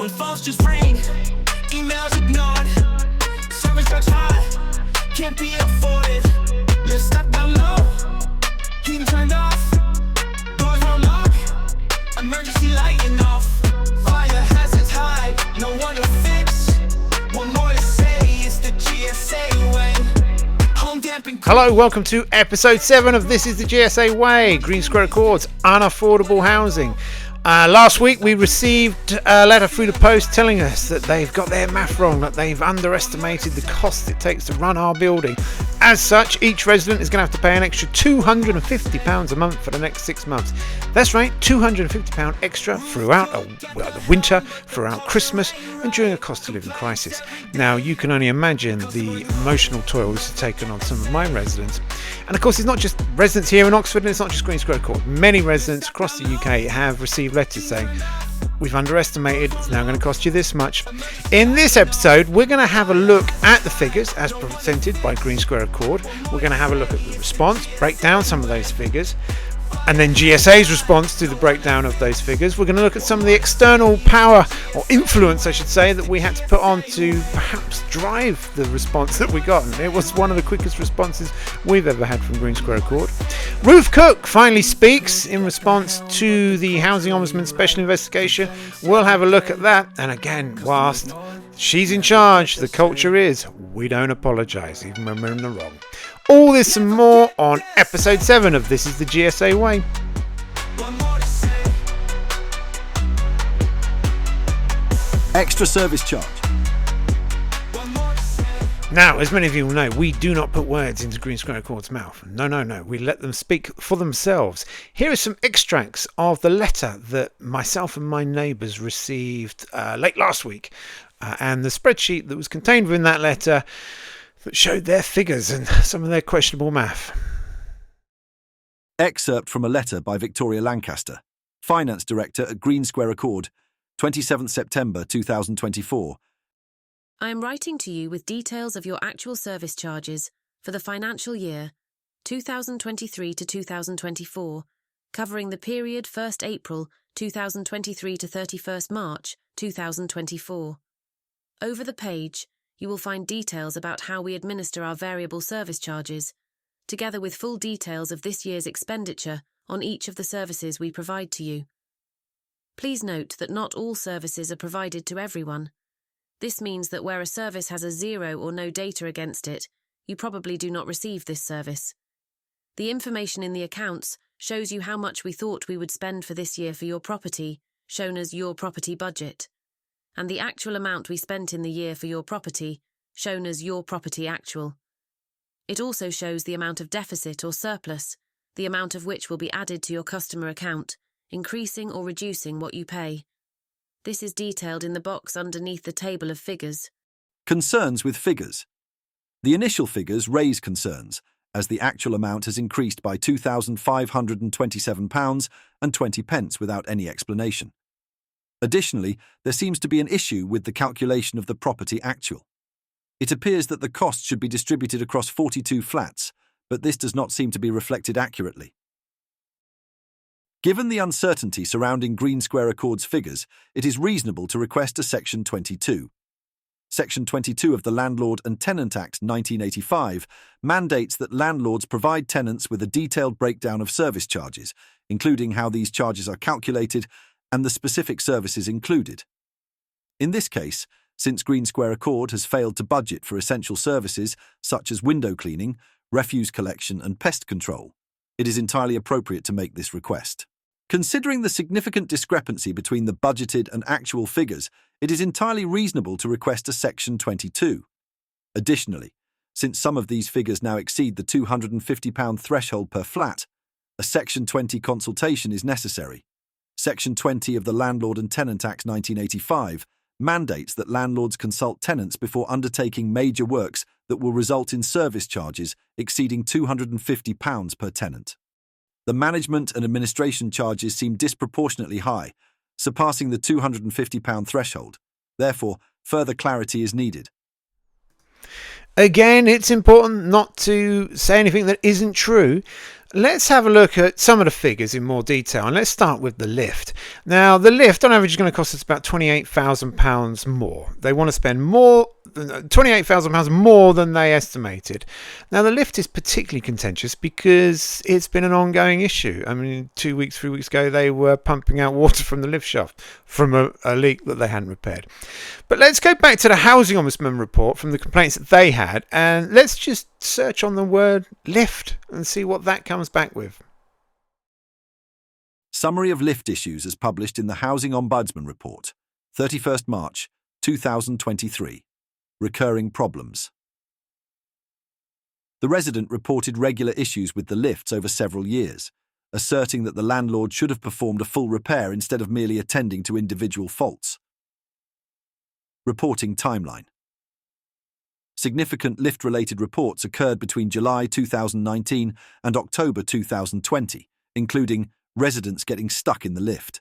when phones just ring, emails ignored, service charge high, can't be afforded. You're stuck down low, heating turned off, doors won't lock, emergency lighting off, fire hazards high, no one to fix. One more to say, it's the GSA way. Home damping. Hello, welcome to episode 7 of This is the GSA Way, GreenSquareAccord's unaffordable housing. Last week we received a letter through the post telling us that they've got their math wrong, that they've underestimated the cost it takes to run our building. As such, each resident is going to have to pay an extra £250 a month for the next 6 months. That's right, £250 extra throughout the winter, throughout Christmas and during a cost of living crisis. Now, you can only imagine the emotional toll this has taken on some of my residents. And of course, it's not just residents here in Oxford and it's not just GreenSquareAccord. Many residents across the UK have received letters saying, we've underestimated, it's now going to cost you this much. In this episode, we're going to have a look at the figures as presented by GreenSquareAccord. We're going to have a look at the response, break down some of those figures, and then GSA's response to the breakdown of those figures. We're going to look at some of the external power, or influence I should say, that we had to put on to perhaps drive the response that we got. And it was one of the quickest responses we've ever had from GreenSquareAccord. Ruth Cook finally speaks in response to the Housing Ombudsman special investigation. We'll have a look at that. And again, whilst she's in charge, the culture is we don't apologise even when we're in the wrong. All this and more on episode 7 of This is the GSA Way. Extra service charge. Now, as many of you will know, we do not put words into GreenSquareAccord's mouth. No. We let them speak for themselves. Here are some extracts of the letter that myself and my neighbours received late last week. And the spreadsheet that was contained within that letter that showed their figures and some of their questionable math. Excerpt from a letter by Victoria Lancaster, Finance Director at GreenSquareAccord, 27th September 2024. I am writing to you with details of your actual service charges for the financial year 2023 to 2024, covering the period 1st April 2023 to 31st March 2024. Over the page, you will find details about how we administer our variable service charges, together with full details of this year's expenditure on each of the services we provide to you. Please note that not all services are provided to everyone. This means that where a service has a 0 or no data against it, you probably do not receive this service. The information in the accounts shows you how much we thought we would spend for this year for your property, shown as your property budget, and the actual amount we spent in the year for your property, shown as your property actual. It also shows the amount of deficit or surplus, the amount of which will be added to your customer account, increasing or reducing what you pay. This is detailed in the box underneath the table of figures. Concerns with figures. The initial figures raise concerns, as the actual amount has increased by £2,527.20 without any explanation. Additionally, there seems to be an issue with the calculation of the property actual. It appears that the cost should be distributed across 42 flats, but this does not seem to be reflected accurately. Given the uncertainty surrounding GreenSquareAccord's figures, it is reasonable to request a Section 22. Section 22 of the Landlord and Tenant Act 1985 mandates that landlords provide tenants with a detailed breakdown of service charges, including how these charges are calculated and the specific services included. In this case, since GreenSquareAccord has failed to budget for essential services such as window cleaning, refuse collection and pest control, it is entirely appropriate to make this request. Considering the significant discrepancy between the budgeted and actual figures, it is entirely reasonable to request a Section 22. Additionally, since some of these figures now exceed the £250 threshold per flat, a Section 20 consultation is necessary. Section 20 of the Landlord and Tenant Act 1985 mandates that landlords consult tenants before undertaking major works that will result in service charges exceeding £250 per tenant. The management and administration charges seem disproportionately high, surpassing the £250 threshold. Therefore, further clarity is needed. Again, it's important not to say anything that isn't true. let's have a look at some of the figures in more detail, and let's start with the lift. Now, the lift on average is going to cost us about £28,000 more. They want to spend more, £28,000 more than they estimated. Now, the lift is particularly contentious because it's been an ongoing issue. I mean, 2 weeks, 3 weeks ago, they were pumping out water from the lift shaft from a leak that they hadn't repaired. But let's go back to the Housing Ombudsman report from the complaints that they had, and let's just search on the word lift and see what that comes back with. Summary of lift issues as published in the Housing Ombudsman report, 31st March 2023. Recurring problems. The resident reported regular issues with the lifts over several years, asserting that the landlord should have performed a full repair instead of merely attending to individual faults. Reporting timeline. Significant lift-related reports occurred between July 2019 and October 2020, including residents getting stuck in the lift.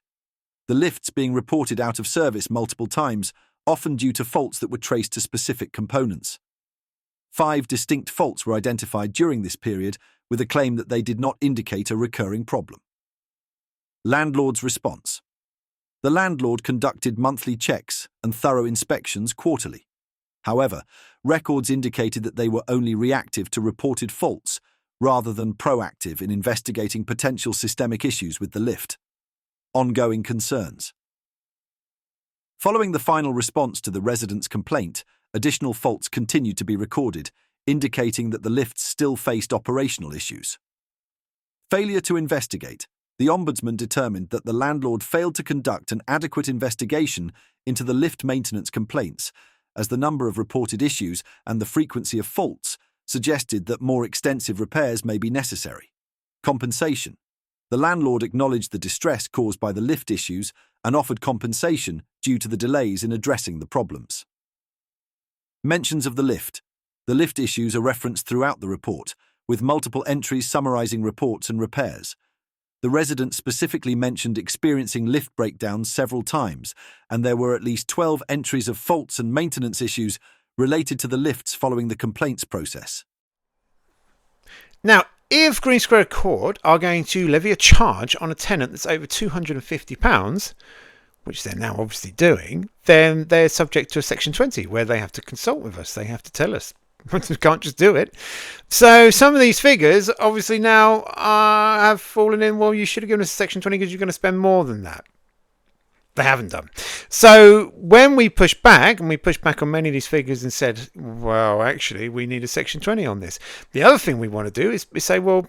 The lifts being reported out of service multiple times, often due to faults that were traced to specific components. 5 distinct faults were identified during this period, with a claim that they did not indicate a recurring problem. Landlord's response. The landlord conducted monthly checks and thorough inspections quarterly. However, records indicated that they were only reactive to reported faults rather than proactive in investigating potential systemic issues with the lift. Ongoing concerns. Following the final response to the resident's complaint, additional faults continued to be recorded, indicating that the lifts still faced operational issues. Failure to investigate. The Ombudsman determined that the landlord failed to conduct an adequate investigation into the lift maintenance complaints, as the number of reported issues and the frequency of faults suggested that more extensive repairs may be necessary. Compensation. The landlord acknowledged the distress caused by the lift issues and offered compensation due to the delays in addressing the problems. Mentions of the lift. The lift issues are referenced throughout the report, with multiple entries summarizing reports and repairs. The resident specifically mentioned experiencing lift breakdowns several times, and there were at least 12 entries of faults and maintenance issues related to the lifts following the complaints process. Now, if GreenSquareAccord are going to levy a charge on a tenant that's over £250, which they're now obviously doing, then they're subject to a Section 20, where they have to consult with us. They have to tell us. We can't just do it. So some of these figures obviously now have fallen in, well, you should have given us a Section 20 because you're going to spend more than that. They haven't done. So when we push back, and we pushed back on many of these figures and said, well, actually, we need a Section 20 on this. The other thing we want to do is say, well,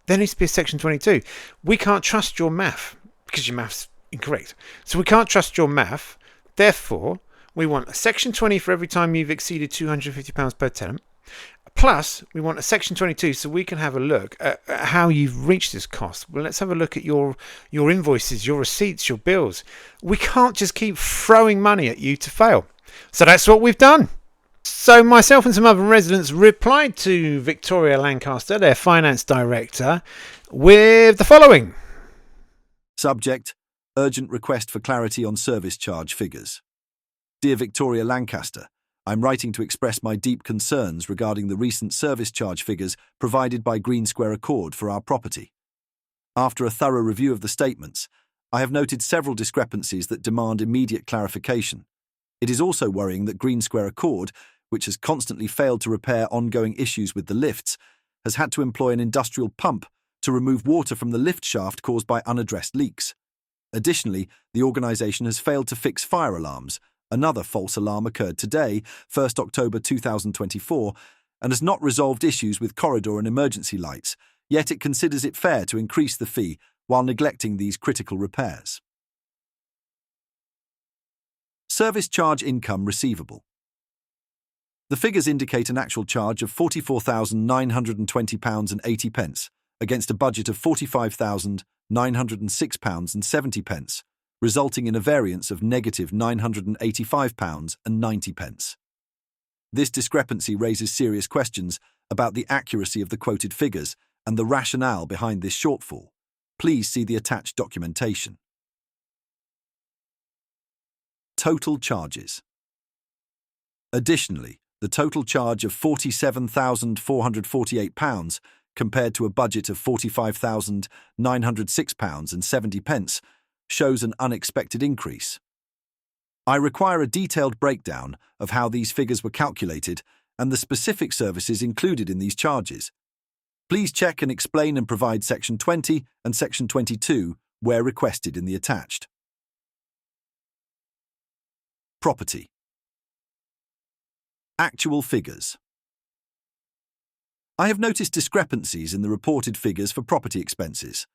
there needs to be a Section 22. We can't trust your math because your math's incorrect. So we can't trust your math. Therefore, we want a Section 20 for every time you've exceeded £250 per tenant. Plus, we want a Section 22 so we can have a look at how you've reached this cost. Well, let's have a look at your invoices, your receipts, your bills. We can't just keep throwing money at you to fail. So that's what we've done. So myself and some other residents replied to Victoria Lancaster, their finance director, with the following. Subject: urgent request for clarity on service charge figures. Dear Victoria Lancaster, I'm writing to express my deep concerns regarding the recent service charge figures provided by GreenSquareAccord for our property. After a thorough review of the statements, I have noted several discrepancies that demand immediate clarification. It is also worrying that GreenSquareAccord, which has constantly failed to repair ongoing issues with the lifts, has had to employ an industrial pump to remove water from the lift shaft caused by unaddressed leaks. Additionally, the organisation has failed to fix fire alarms. Another false alarm occurred today, 1st October 2024, and has not resolved issues with corridor and emergency lights, yet it considers it fair to increase the fee while neglecting these critical repairs. Service charge income receivable. The figures indicate an actual charge of £44,920.80 against a budget of £45,906.70, resulting in a variance of negative £985.90. This discrepancy raises serious questions about the accuracy of the quoted figures and the rationale behind this shortfall. Please see the attached documentation. Total charges. Additionally, the total charge of £47,448 compared to a budget of £45,906.70, shows an unexpected increase. I require a detailed breakdown of how these figures were calculated and the specific services included in these charges. Please check and explain and provide Section 20 and Section 22 where requested in the attached. Property. Actual figures. I have noticed discrepancies in the reported figures for property expenses.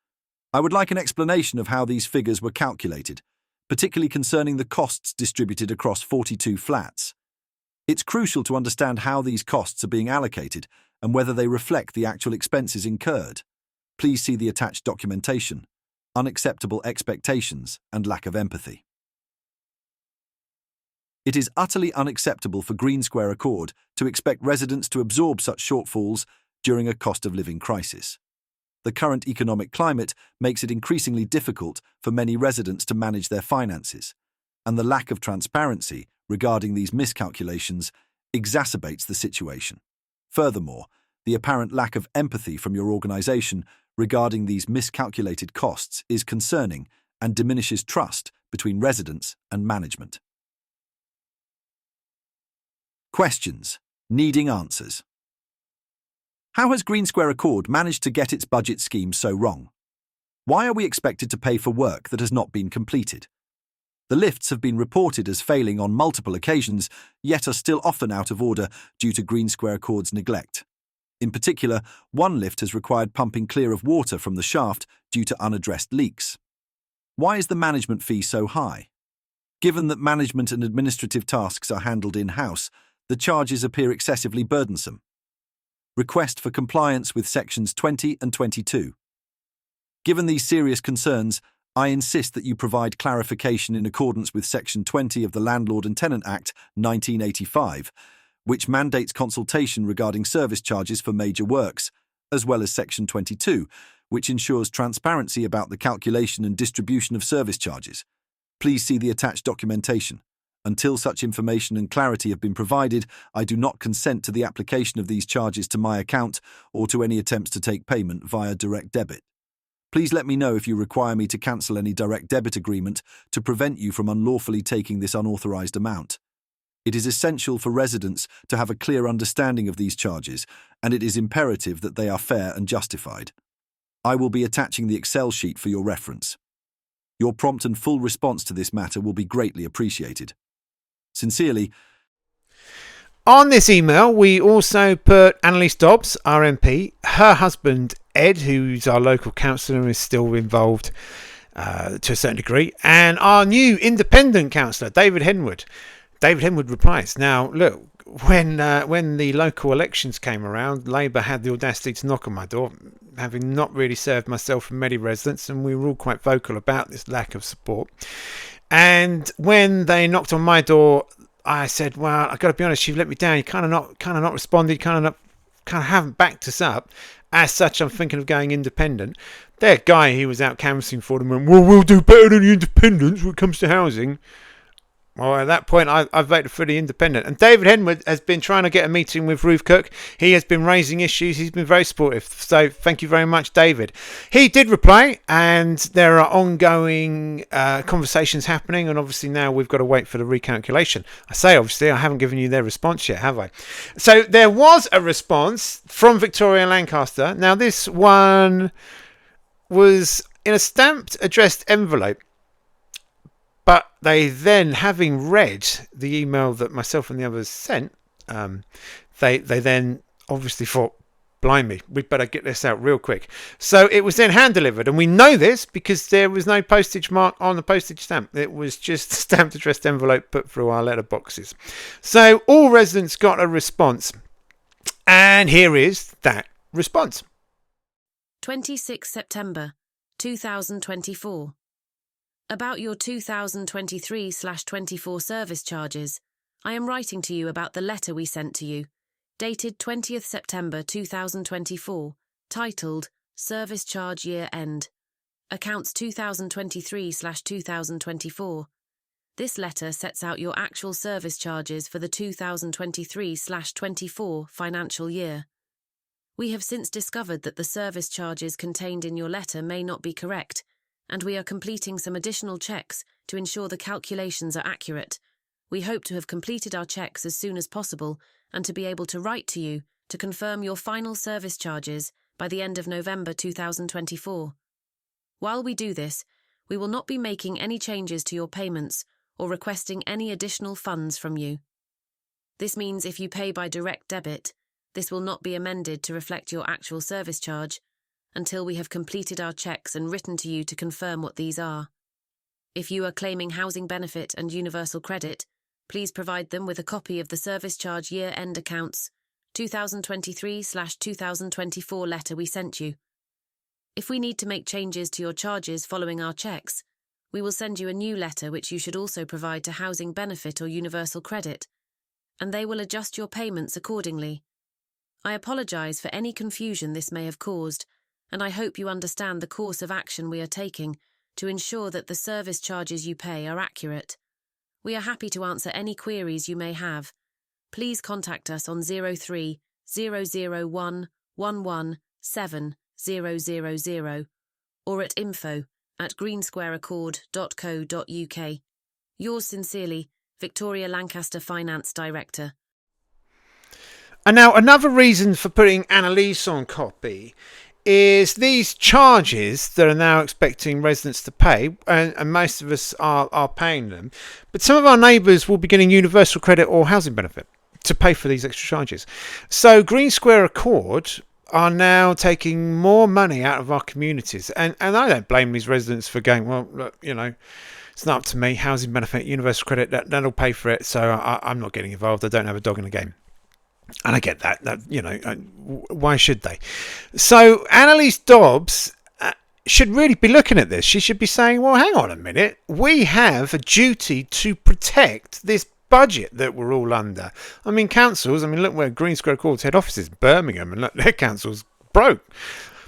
I would like an explanation of how these figures were calculated, particularly concerning the costs distributed across 42 flats. It's crucial to understand how these costs are being allocated and whether they reflect the actual expenses incurred. Please see the attached documentation. Unacceptable expectations and lack of empathy. It is utterly unacceptable for GreenSquareAccord to expect residents to absorb such shortfalls during a cost of living crisis. The current economic climate makes it increasingly difficult for many residents to manage their finances, and the lack of transparency regarding these miscalculations exacerbates the situation. Furthermore, the apparent lack of empathy from your organisation regarding these miscalculated costs is concerning and diminishes trust between residents and management. Questions needing answers. How has GreenSquareAccord managed to get its budget scheme so wrong? Why are we expected to pay for work that has not been completed? The lifts have been reported as failing on multiple occasions, yet are still often out of order due to GreenSquareAccord's neglect. In particular, one lift has required pumping clear of water from the shaft due to unaddressed leaks. Why is the management fee so high? Given that management and administrative tasks are handled in-house, the charges appear excessively burdensome. Request for compliance with Sections 20 and 22. Given these serious concerns, I insist that you provide clarification in accordance with Section 20 of the Landlord and Tenant Act 1985, which mandates consultation regarding service charges for major works, as well as Section 22, which ensures transparency about the calculation and distribution of service charges. Please see the attached documentation. Until such information and clarity have been provided, I do not consent to the application of these charges to my account or to any attempts to take payment via direct debit. Please let me know if you require me to cancel any direct debit agreement to prevent you from unlawfully taking this unauthorized amount. It is essential for residents to have a clear understanding of these charges, and it is imperative that they are fair and justified. I will be attaching the Excel sheet for your reference. Your prompt and full response to this matter will be greatly appreciated. Sincerely. On this email, we also put Annalise Dobbs, our MP, her husband Ed, who's our local councillor and is still involved to a certain degree, and our new independent councillor, David Henwood. David Henwood replies, now, look, when the local elections came around, Labour had the audacity to knock on my door, having not really served myself and many residents, and we were all quite vocal about this lack of support. And when they knocked on my door, I said, well, I've got to be honest, you've let me down. You kind of not responded, kind of haven't backed us up. As such, I'm thinking of going independent. Their guy who was out canvassing for them went, well, we'll do better than the independents when it comes to housing. Well, at that point, I voted for the independent. And David Henwood has been trying to get a meeting with Ruth Cook. He has been raising issues. He's been very supportive. So thank you very much, David. He did reply, and there are ongoing conversations happening. And obviously now we've got to wait for the recalculation. I say obviously, I haven't given you their response yet, have I? So there was a response from Victoria Lancaster. Now this one was in a stamped addressed envelope. But they then, having read the email that myself and the others sent, they then obviously thought, blimey, we'd better get this out real quick. So it was then hand delivered. And we know this because there was no postage mark on the postage stamp. It was just a stamped addressed envelope put through our letter boxes. So all residents got a response. And here is that response. 26 September 2024. About your 2023/24 service charges, I am writing to you about the letter we sent to you, dated 20th September 2024, titled Service Charge Year End, Accounts 2023/2024. This letter sets out your actual service charges for the 2023/24 financial year. We have since discovered that the service charges contained in your letter may not be correct, and we are completing some additional checks to ensure the calculations are accurate. We hope to have completed our checks as soon as possible and to be able to write to you to confirm your final service charges by the end of November 2024. While we do this, we will not be making any changes to your payments or requesting any additional funds from you. This means if you pay by direct debit, this will not be amended to reflect your actual service charge until we have completed our checks and written to you to confirm what these are. If you are claiming housing benefit and universal credit, please provide them with a copy of the service charge year-end accounts 2023/2024 letter we sent you. If we need to make changes to your charges following our checks, we will send you a new letter which you should also provide to housing benefit or universal credit, and they will adjust your payments accordingly. I apologise for any confusion this may have caused, and I hope you understand the course of action we are taking to ensure that the service charges you pay are accurate. We are happy to answer any queries you may have. Please contact us on 03 001 117 000 or at info@GreenSquareAccord.co.uk. Yours sincerely, Victoria Lancaster, Finance Director. And now another reason for putting Annalise on copy is these charges that are now expecting residents to pay, and most of us are paying them, but some of our neighbours will be getting universal credit or housing benefit to pay for these extra charges. So Green Square Accord are now taking more money out of our communities, and I don't blame these residents for going, well, look, it's not up to me, housing benefit, universal credit, that'll pay for it, so I'm not getting involved, I don't have a dog in the game. And I get that, why should they? So Annalise Dobbs should really be looking at this. She should be saying, well, hang on a minute. We have a duty to protect this budget that we're all under. I mean, councils, look where Green Square Accord's head office is, Birmingham, and look, their council's broke.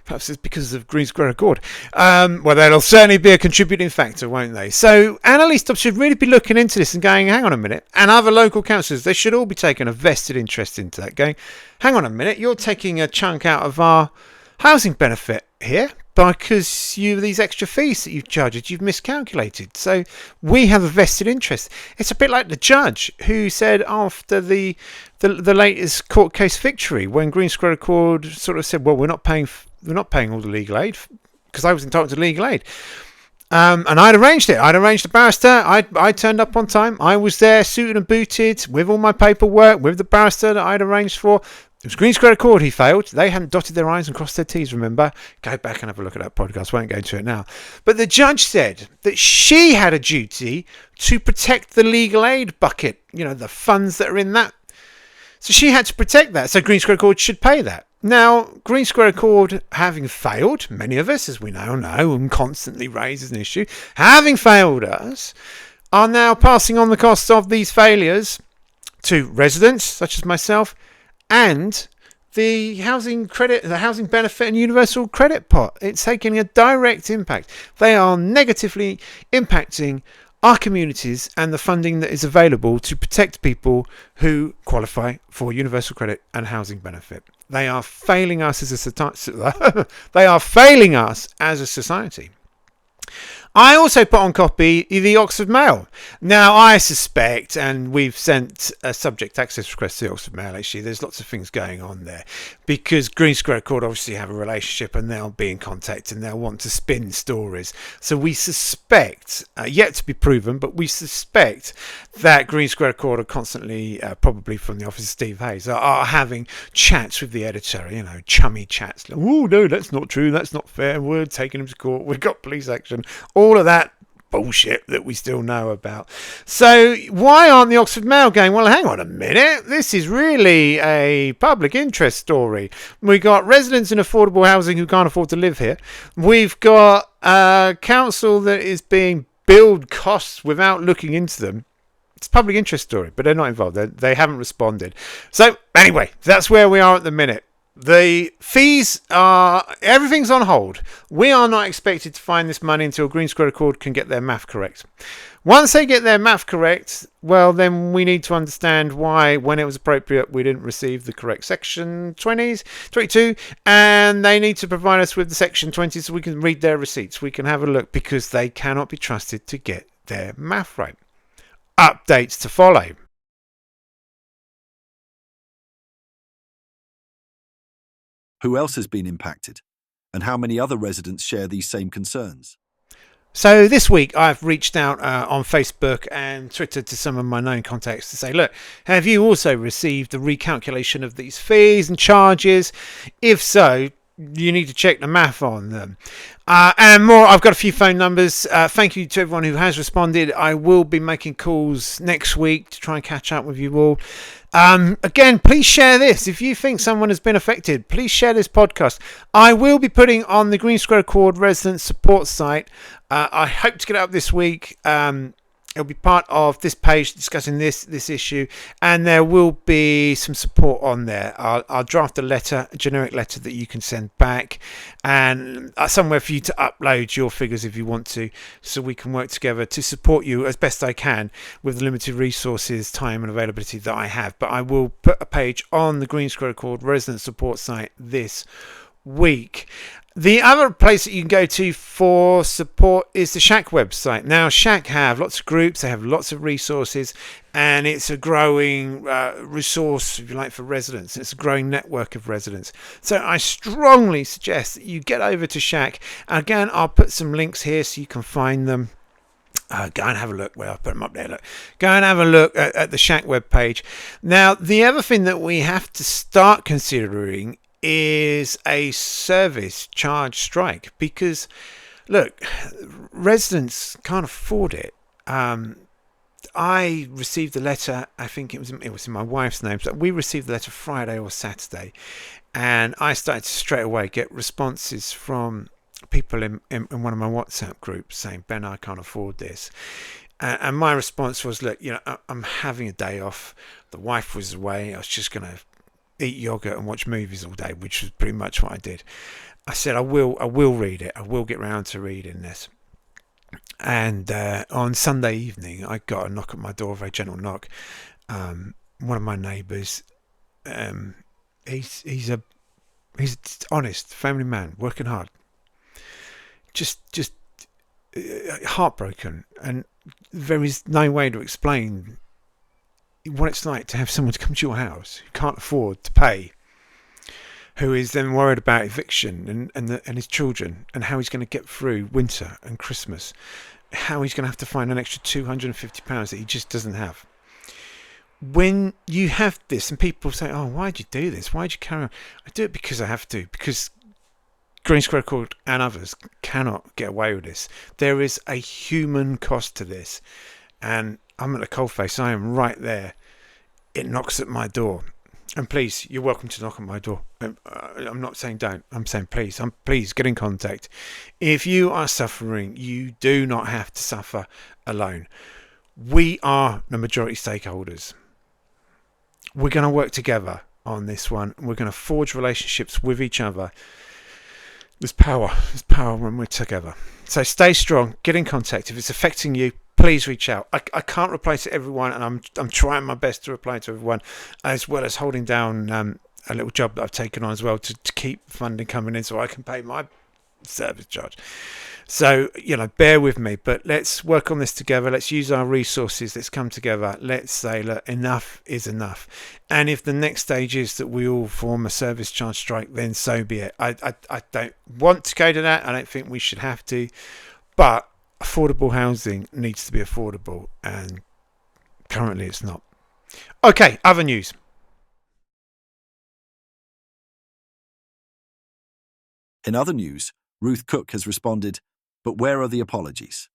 Perhaps it's because of Green Square Accord. Well, that'll certainly be a contributing factor, won't they? So Annalise Dobbs should really be looking into this and going, hang on a minute. And other local councillors, they should all be taking a vested interest into that, going, hang on a minute, you're taking a chunk out of our housing benefit here because these extra fees that you've charged, you've miscalculated. So we have a vested interest. It's a bit like the judge who said after the latest court case victory, when Green Square Accord sort of said, well, we're not paying all the legal aid because I was entitled to legal aid. And I'd arranged it. I'd arranged a barrister. I turned up on time. I was there suited and booted with all my paperwork, with the barrister that I'd arranged for. It was Green Square Accord he failed. They hadn't dotted their I's and crossed their T's, remember? Go back and have a look at that podcast. Won't go into it now. But the judge said that she had a duty to protect the legal aid bucket, the funds that are in that. So she had to protect that. So Green Square Accord should pay that. Now, Green Square Accord, having failed, many of us, as we now know, and constantly raise as an issue, having failed us, are now passing on the costs of these failures to residents, such as myself, and the housing credit, the housing benefit and universal credit pot. It's taking a direct impact. They are negatively impacting our communities and the funding that is available to protect people who qualify for universal credit and housing benefit. They are failing us as a society. I also put on copy the Oxford Mail. Now, I suspect, and we've sent a subject access request to the Oxford Mail, actually, there's lots of things going on there. Because Green Square Accord obviously have a relationship and they'll be in contact and they'll want to spin stories. So we suspect, yet to be proven, but we suspect that Green Square Accord are constantly, probably from the office of Steve Hayes, are having chats with the editor, chummy chats. Oh, no, that's not true, that's not fair, we're taking him to court, we've got police action. All of that bullshit that we still know about. So why aren't the Oxford Mail going, well, hang on a minute, this is really a public interest story. We got residents in affordable housing who can't afford to live here. We've got a council that is being billed costs without looking into them. It's a public interest story, but they're not involved. They haven't responded. So anyway, that's where we are at the minute. The fees are, everything's on hold. We are not expected to find this money until Green Square Accord can get their math correct. Once they get their math correct, well, then we need to understand why, when it was appropriate, we didn't receive the correct section 22, and they need to provide us with the section 20 so we can read their receipts. We can have a look, because they cannot be trusted to get their math right. Updates to follow. Who else has been impacted? And how many other residents share these same concerns? So this week I've reached out on Facebook and Twitter to some of my known contacts to say, look, have you also received the recalculation of these fees and charges? If so, you need to check the math on them. And more, I've got a few phone numbers. Thank you to everyone who has responded. I will be making calls next week to try and catch up with you all. Again, please share this. If you think someone has been affected, please share this podcast. I will be putting on the Green Square Accord resident support site. I hope to get it up this week. It'll be part of this page discussing this issue, and there will be some support on there. I'll draft a generic letter that you can send back, and somewhere for you to upload your figures if you want to, so we can work together to support you as best I can with the limited resources, time and availability that I have. But I will put a page on the Green Square Accord resident support site this week. The other place that you can go to for support is the Shack website. Now, Shack have lots of groups, they have lots of resources, and it's a growing resource, if you like, for residents. It's a growing network of residents. So I strongly suggest that you get over to Shack. Again, I'll put some links here so you can find them. Go and have a look. Well, I'll put them up there. Look. Go and have a look at the Shack webpage. Now, the other thing that we have to start considering is a service charge strike, because look, residents can't afford it. I received a letter, I think it was in my wife's name, so we received the letter Friday or Saturday, and I started to straight away get responses from people in one of my WhatsApp groups saying, Ben, I can't afford this. And my response was, look, I'm having a day off. The wife was away. I was just going to eat yogurt and watch movies all day, which was pretty much what I did. I said I will read it. I will get round to reading this. And on Sunday evening, I got a knock at my door, a very gentle knock. One of my neighbours. He's an honest family man, working hard. Just heartbroken, and there is no way to explain what it's like to have someone to come to your house who can't afford to pay, who is then worried about eviction and his children, and how he's going to get through winter and Christmas, how he's going to have to find an extra £250 that he just doesn't have. When you have this, and people say, oh, why'd you do this? Why'd you carry on? I do it because I have to, because Green Square Accord and others cannot get away with this. There is a human cost to this, and I'm at the coalface. I am right there. It knocks at my door. And please, you're welcome to knock on my door. I'm not saying don't. I'm saying please. Please get in contact. If you are suffering, you do not have to suffer alone. We are the majority stakeholders. We're going to work together on this one. We're going to forge relationships with each other. There's power. There's power when we're together. So stay strong. Get in contact. If it's affecting you, please reach out. I can't reply to everyone, and I'm trying my best to reply to everyone, as well as holding down a little job that I've taken on as well to keep funding coming in so I can pay my service charge. So, bear with me, but let's work on this together. Let's use our resources. Let's come together. Let's say, look, enough is enough. And if the next stage is that we all form a service charge strike, then so be it. I don't want to go to that. I don't think we should have to, but affordable housing needs to be affordable, and currently it's not. Okay, other news. In other news, Ruth Cook has responded, but where are the apologies?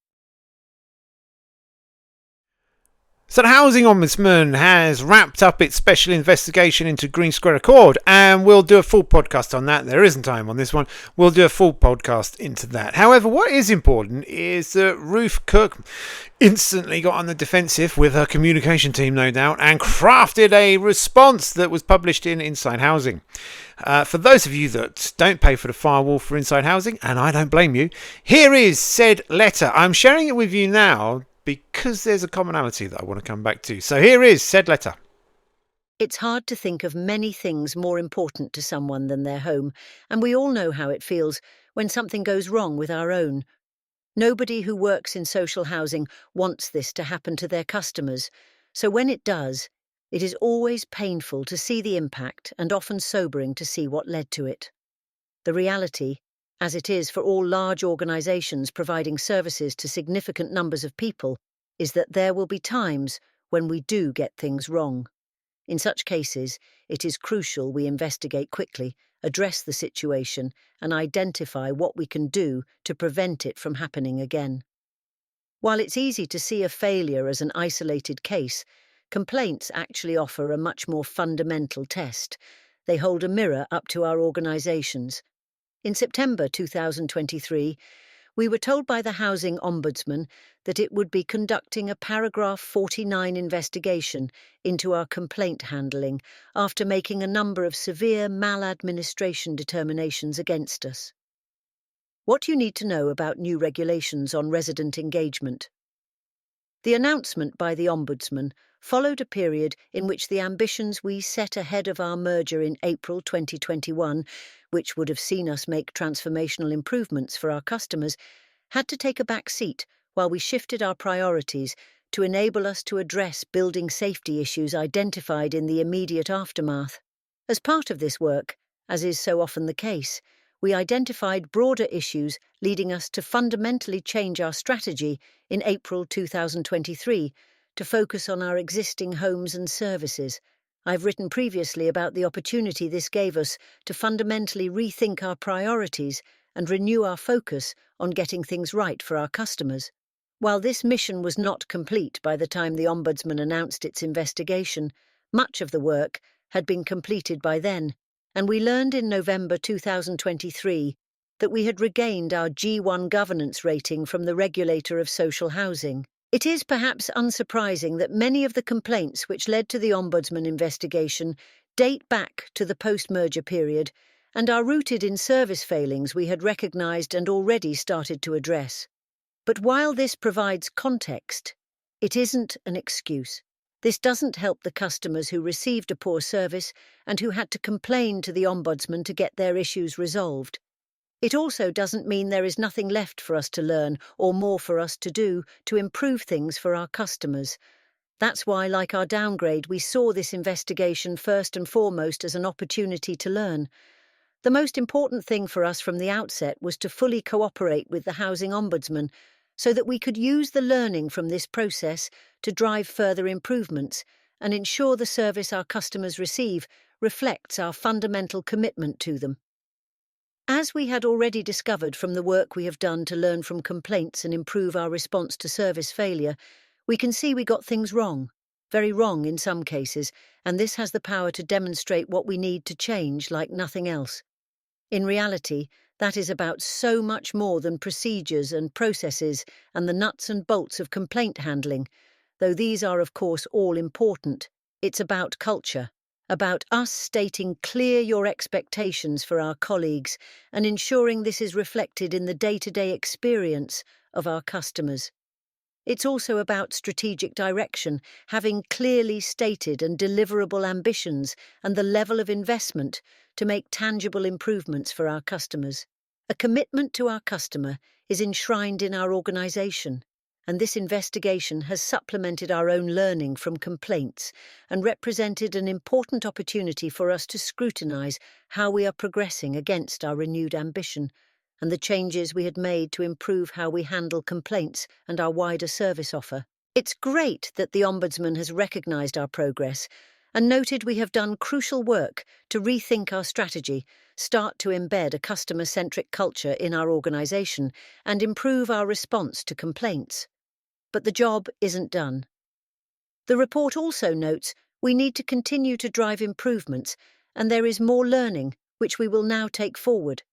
So the Housing Ombudsman has wrapped up its special investigation into GreenSquareAccord, and we'll do a full podcast on that. There isn't time on this one. We'll do a full podcast into that. However, what is important is that Ruth Cook instantly got on the defensive with her communication team, no doubt, and crafted a response that was published in Inside Housing. For those of you that don't pay for the firewall for Inside Housing, and I don't blame you, here is said letter. I'm sharing it with you now because there's a commonality that I want to come back to. So here is said letter. It's hard to think of many things more important to someone than their home, and we all know how it feels when something goes wrong with our own. Nobody who works in social housing wants this to happen to their customers, so when it does, it is always painful to see the impact and often sobering to see what led to it. The reality, as it is for all large organisations providing services to significant numbers of people, is that there will be times when we do get things wrong. In such cases, it is crucial we investigate quickly, address the situation, and identify what we can do to prevent it from happening again. While it's easy to see a failure as an isolated case, complaints actually offer a much more fundamental test. They hold a mirror up to our organisations. In September 2023, we were told by the Housing Ombudsman that it would be conducting a paragraph 49 investigation into our complaint handling after making a number of severe maladministration determinations against us. What you need to know about new regulations on resident engagement. The announcement by the Ombudsman followed a period in which the ambitions we set ahead of our merger in April 2021, which would have seen us make transformational improvements for our customers, had to take a back seat while we shifted our priorities to enable us to address building safety issues identified in the immediate aftermath. As part of this work, as is so often the case, we identified broader issues leading us to fundamentally change our strategy in April 2023 to focus on our existing homes and services. I've written previously about the opportunity this gave us to fundamentally rethink our priorities and renew our focus on getting things right for our customers. While this mission was not complete by the time the Ombudsman announced its investigation, much of the work had been completed by then, and we learned in November 2023 that we had regained our G1 governance rating from the regulator of social housing. It is perhaps unsurprising that many of the complaints which led to the Ombudsman investigation date back to the post-merger period and are rooted in service failings we had recognised and already started to address. But while this provides context, it isn't an excuse. This doesn't help the customers who received a poor service and who had to complain to the Ombudsman to get their issues resolved. It also doesn't mean there is nothing left for us to learn or more for us to do to improve things for our customers. That's why, like our downgrade, we saw this investigation first and foremost as an opportunity to learn. The most important thing for us from the outset was to fully cooperate with the Housing Ombudsman so that we could use the learning from this process to drive further improvements and ensure the service our customers receive reflects our fundamental commitment to them. As we had already discovered from the work we have done to learn from complaints and improve our response to service failure, we can see we got things wrong, very wrong in some cases, and this has the power to demonstrate what we need to change like nothing else. In reality, that is about so much more than procedures and processes and the nuts and bolts of complaint handling, though these are of course all important. It's about culture. About us stating clear your expectations for our colleagues and ensuring this is reflected in the day-to-day experience of our customers. It's also about strategic direction, having clearly stated and deliverable ambitions and the level of investment to make tangible improvements for our customers. A commitment to our customer is enshrined in our organisation, and this investigation has supplemented our own learning from complaints and represented an important opportunity for us to scrutinise how we are progressing against our renewed ambition and the changes we had made to improve how we handle complaints and our wider service offer. It's great that the Ombudsman has recognised our progress and noted we have done crucial work to rethink our strategy, start to embed a customer-centric culture in our organisation, and improve our response to complaints. But the job isn't done. The report also notes we need to continue to drive improvements, and there is more learning, which we will now take forward.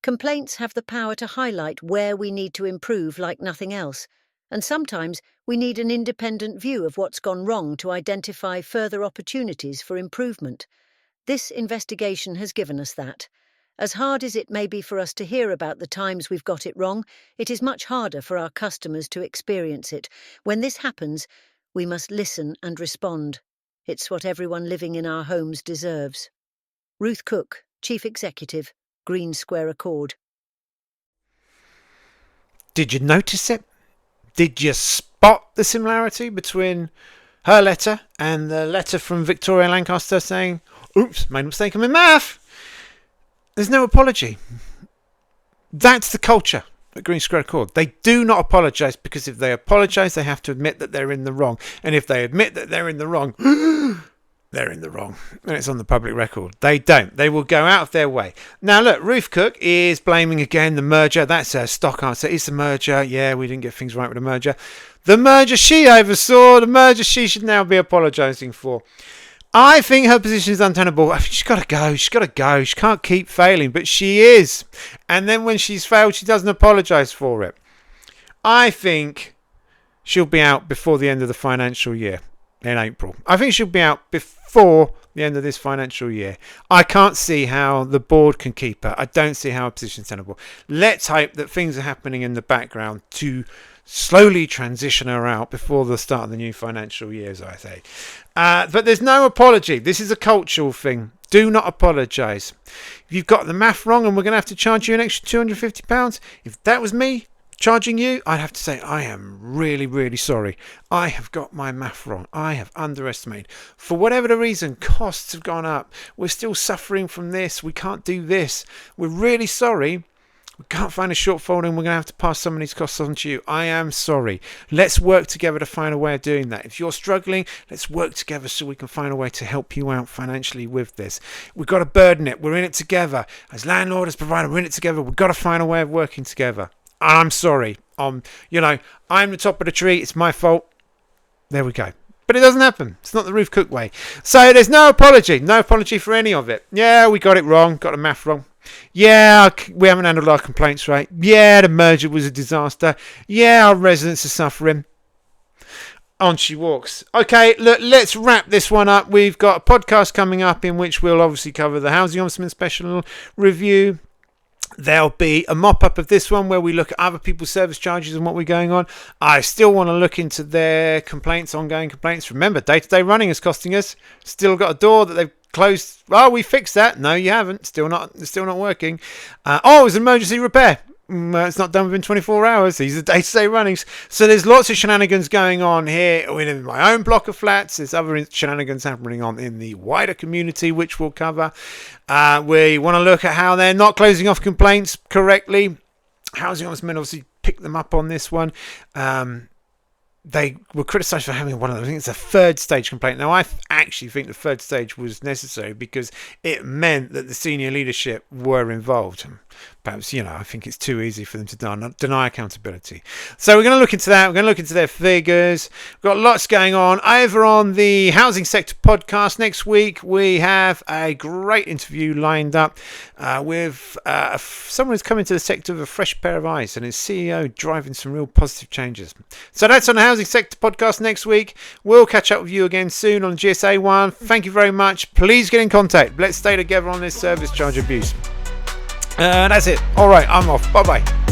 Complaints have the power to highlight where we need to improve like nothing else, and sometimes we need an independent view of what's gone wrong to identify further opportunities for improvement. This investigation has given us that. As hard as it may be for us to hear about the times we've got it wrong, it is much harder for our customers to experience it. When this happens, we must listen and respond. It's what everyone living in our homes deserves. Ruth Cook, Chief Executive, GreenSquareAccord. Did you notice it? Did you spot the similarity between her letter and the letter from Victoria Lancaster saying, oops, made a mistake in my math? There's no apology. That's the culture at GreenSquareAccord. They do not apologise, because if they apologise, they have to admit that they're in the wrong. And if they admit that they're in the wrong, they're in the wrong. And it's on the public record. They don't. They will go out of their way. Now, look, Ruth Cook is blaming again the merger. That's her stock answer. It's the merger. Yeah, we didn't get things right with the merger. The merger she oversaw, the merger she should now be apologising for. I think her position is untenable. I think she's got to go. She's got to go. She can't keep failing, but she is. And then when she's failed, she doesn't apologise for it. I think she'll be out before the end of the financial year in April. I think she'll be out before the end of this financial year. I can't see how the board can keep her. I don't see how her position is tenable. Let's hope that things are happening in the background to slowly transition her out before the start of the new financial year, as I say. But there's no apology. This is a cultural thing. Do not apologise. If you've got the math wrong and we're going to have to charge you an extra £250, if that was me charging you, I'd have to say, I am really, really sorry. I have got my math wrong. I have underestimated. For whatever the reason, costs have gone up. We're still suffering from this. We can't do this. We're really sorry. We can't find a shortfall and we're going to have to pass some of these costs on to you. I am sorry. Let's work together to find a way of doing that. If you're struggling, let's work together so we can find a way to help you out financially with this. We've got to burden it. We're in it together. As landlord, as provider, we're in it together. We've got to find a way of working together. I'm sorry. I'm the top of the tree. It's my fault. There we go. But it doesn't happen. It's not the Ruth Cook way. So there's no apology. No apology for any of it. Yeah, we got it wrong. Got the math wrong. Yeah, we haven't handled our complaints right. Yeah, the merger was a disaster. Yeah, our residents are suffering. On she walks. Okay, look, let's wrap this one up. We've got a podcast coming up in which we'll obviously cover the Housing Ombudsman special review. There'll be a mop-up of this one where we look at other people's service charges and what we're going on. I still want to look into their complaints, ongoing complaints. Remember, day-to-day running is costing us. Still got a door that they've closed. Oh, we fixed that. No, you haven't. Still not working. It was an emergency repair. It's not done within 24 hours. These are day-to-day runnings. So there's lots of shenanigans going on here within my own block of flats. There's other shenanigans happening on in the wider community, which we'll cover. We want to look at how they're not closing off complaints correctly. Housing Ombudsman obviously picked them up on this one. They were criticised for having one of them. I think it's a third stage complaint. Now, I actually think the third stage was necessary because it meant that the senior leadership were involved. Perhaps, I think it's too easy for them to deny accountability. So we're going to look into that. We're going to look into their figures. We've got lots going on. Over on the Housing Sector podcast next week, we have a great interview lined up with someone who's come into the sector with a fresh pair of eyes and his CEO driving some real positive changes. So that's on the Housing Sector podcast next week. We'll catch up with you again soon on GSA 1. Thank you very much. Please get in contact. Let's stay together on this service charge abuse. That's it. All right, I'm off. Bye-bye.